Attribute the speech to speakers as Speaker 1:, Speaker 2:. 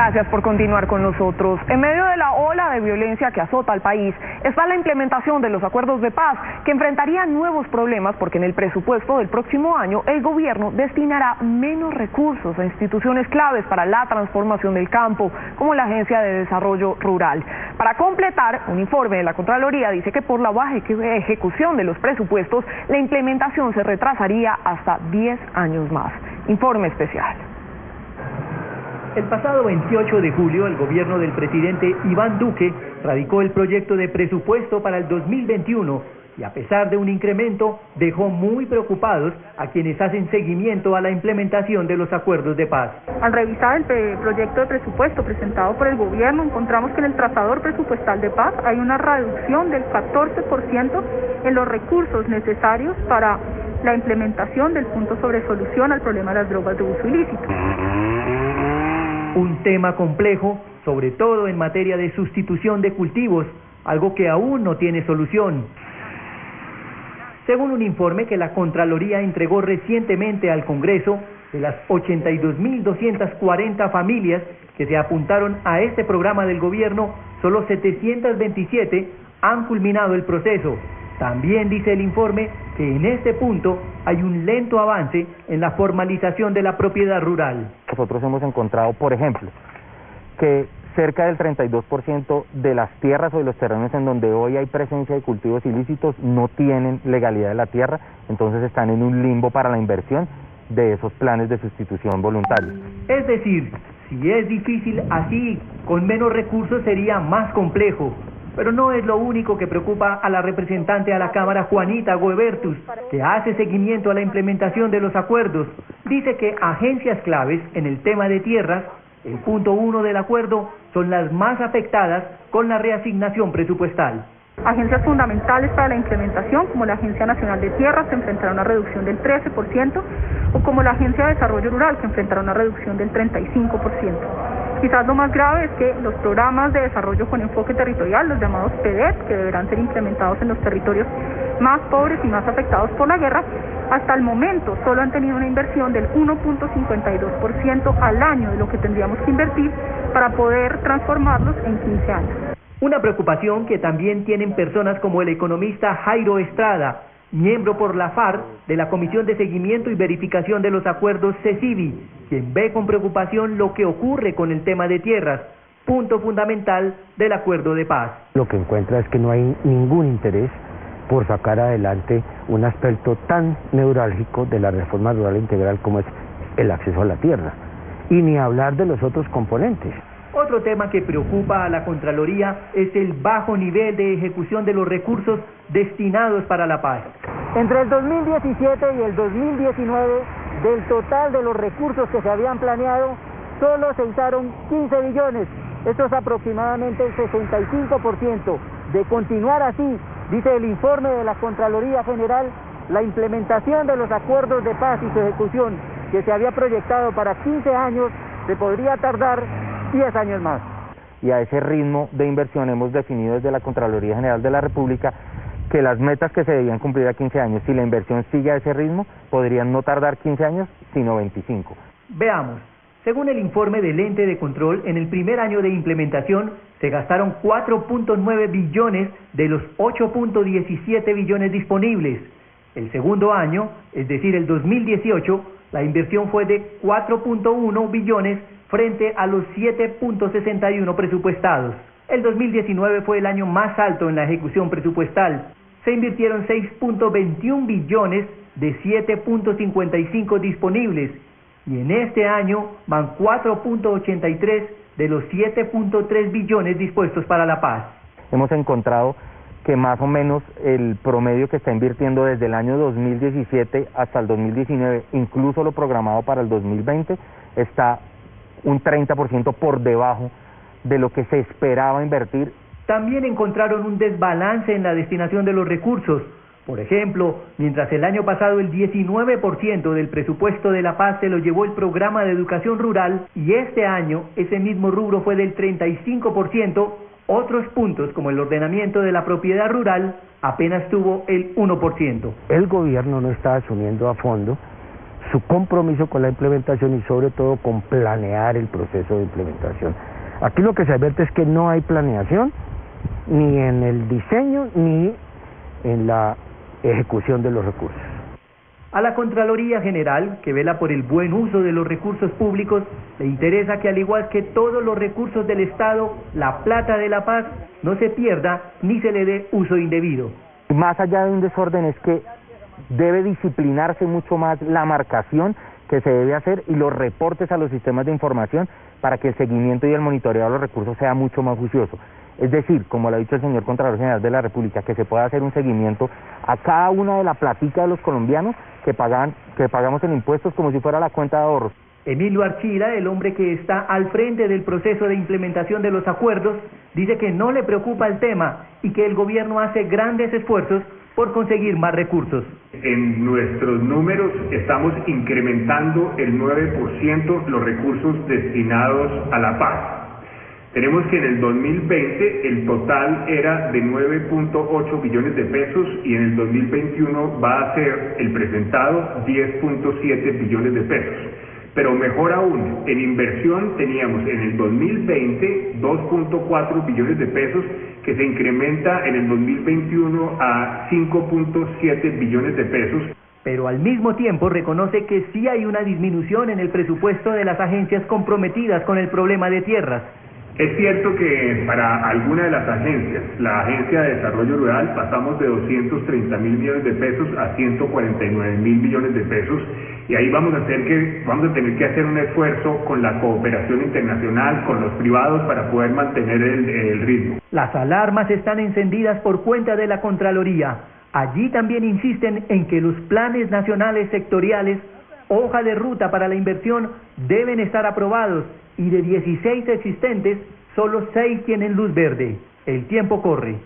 Speaker 1: Gracias por continuar con nosotros. En medio de la ola de violencia que azota al país, está la implementación de los acuerdos de paz, que enfrentarían nuevos problemas porque en el presupuesto del próximo año el gobierno destinará menos recursos a instituciones claves para la transformación del campo, como la Agencia de Desarrollo Rural. Para completar, un informe de la Contraloría dice que por la baja ejecución de los presupuestos, la implementación se retrasaría hasta 10 años más. Informe especial.
Speaker 2: El pasado 28 de julio, el gobierno del presidente Iván Duque radicó el proyecto de presupuesto para el 2021 y a pesar de un incremento, dejó muy preocupados a quienes hacen seguimiento a la implementación de los acuerdos de paz.
Speaker 3: Al revisar el proyecto de presupuesto presentado por el gobierno, encontramos que en el trazador presupuestal de paz hay una reducción del 14% en los recursos necesarios para la implementación del punto sobre solución al problema de las drogas de uso ilícito.
Speaker 2: Un tema complejo, sobre todo en materia de sustitución de cultivos, algo que aún no tiene solución. Según un informe que la Contraloría entregó recientemente al Congreso, de las 82.240 familias que se apuntaron a este programa del gobierno, solo 727 han culminado el proceso. También dice el informe que en este punto hay un lento avance en la formalización de la propiedad rural.
Speaker 4: Nosotros hemos encontrado, por ejemplo, que cerca del 32% de las tierras o de los terrenos en donde hoy hay presencia de cultivos ilícitos no tienen legalidad de la tierra, entonces están en un limbo para la inversión de esos planes de sustitución voluntarios.
Speaker 2: Es decir, si es difícil así, con menos recursos sería más complejo. Pero no es lo único que preocupa a la representante a la Cámara, Juanita Goebertus, que hace seguimiento a la implementación de los acuerdos. Dice que agencias claves en el tema de tierras, el punto 1 del acuerdo, son las más afectadas con la reasignación presupuestal.
Speaker 3: Agencias fundamentales para la implementación, como la Agencia Nacional de Tierras, que enfrentará una reducción del 13%, o como la Agencia de Desarrollo Rural, que enfrentará una reducción del 35%. Quizás lo más grave es que los programas de desarrollo con enfoque territorial, los llamados PDET, que deberán ser implementados en los territorios más pobres y más afectados por la guerra, hasta el momento solo han tenido una inversión del 1.52% al año de lo que tendríamos que invertir para poder transformarlos en 15 años.
Speaker 2: Una preocupación que también tienen personas como el economista Jairo Estrada, miembro por la FARC de la Comisión de Seguimiento y Verificación de los Acuerdos CECIVI, quien ve con preocupación lo que ocurre con el tema de tierras, punto fundamental del acuerdo de paz.
Speaker 5: Lo que encuentra es que no hay ningún interés por sacar adelante un aspecto tan neurálgico de la reforma rural integral como es el acceso a la tierra, y ni hablar de los otros componentes.
Speaker 2: Otro tema que preocupa a la Contraloría es el bajo nivel de ejecución de los recursos destinados para la paz.
Speaker 6: Entre el 2017 y el 2019, del total de los recursos que se habían planeado, solo se usaron 15 billones. Esto es aproximadamente el 65%. De continuar así, dice el informe de la Contraloría General, la implementación de los acuerdos de paz y su ejecución, que se había proyectado para 15 años, se podría tardar 10 años más.
Speaker 4: Y a ese ritmo de inversión hemos definido desde la Contraloría General de la República que las metas que se debían cumplir a 15 años, si la inversión sigue a ese ritmo, podrían no tardar 15 años, sino 25.
Speaker 2: Veamos, según el informe del ente de control, en el primer año de implementación se gastaron 4.9 billones de los 8.17 billones disponibles. El segundo año, es decir, el 2018, la inversión fue de 4.1 billones frente a los 7.61 presupuestados. El 2019 fue el año más alto en la ejecución presupuestal. Se invirtieron 6.21 billones de 7.55 disponibles y en este año van 4.83 de los 7.3 billones dispuestos para la paz.
Speaker 4: Hemos encontrado que más o menos el promedio que está invirtiendo desde el año 2017 hasta el 2019, incluso lo programado para el 2020, está un 30% por debajo de lo que se esperaba invertir.
Speaker 2: También encontraron un desbalance en la destinación de los recursos. Por ejemplo, mientras el año pasado el 19% del presupuesto de la paz se lo llevó el programa de educación rural y este año ese mismo rubro fue del 35%, otros puntos como el ordenamiento de la propiedad rural apenas tuvo el 1%.
Speaker 5: El gobierno no está asumiendo a fondo su compromiso con la implementación y sobre todo con planear el proceso de implementación. Aquí lo que se advierte es que no hay planeación ni en el diseño ni en la ejecución de los recursos.
Speaker 2: A la Contraloría General, que vela por el buen uso de los recursos públicos, le interesa que al igual que todos los recursos del Estado, la plata de la paz no se pierda ni se le dé uso indebido.
Speaker 4: Más allá de un desorden es que debe disciplinarse mucho más la marcación que se debe hacer y los reportes a los sistemas de información para que el seguimiento y el monitoreo de los recursos sea mucho más juicioso. Es decir, como lo ha dicho el señor Contralor General de la República, que se pueda hacer un seguimiento a cada una de la platica de los colombianos que pagamos en impuestos como si fuera la cuenta de ahorros.
Speaker 2: Emilio Archila, el hombre que está al frente del proceso de implementación de los acuerdos, dice que no le preocupa el tema y que el gobierno hace grandes esfuerzos por conseguir más recursos.
Speaker 7: En nuestros números estamos incrementando el 9% los recursos destinados a la paz. Tenemos que en el 2020 el total era de 9.8 billones de pesos y en el 2021 va a ser el presentado 10.7 billones de pesos. Pero mejor aún, en inversión teníamos en el 2020 2.4 billones de pesos que se incrementa en el 2021 a 5.7 billones de pesos.
Speaker 2: Pero al mismo tiempo reconoce que sí hay una disminución en el presupuesto de las agencias comprometidas con el problema de tierras.
Speaker 7: Es cierto que para alguna de las agencias, la Agencia de Desarrollo Rural, pasamos de 230.000 millones de pesos a 149.000 millones de pesos y ahí vamos a tener que hacer un esfuerzo con la cooperación internacional, con los privados para poder mantener el ritmo.
Speaker 2: Las alarmas están encendidas por cuenta de la Contraloría. Allí también insisten en que los planes nacionales sectoriales, hoja de ruta para la inversión, deben estar aprobados y de 16 existentes, solo 6 tienen luz verde. El tiempo corre.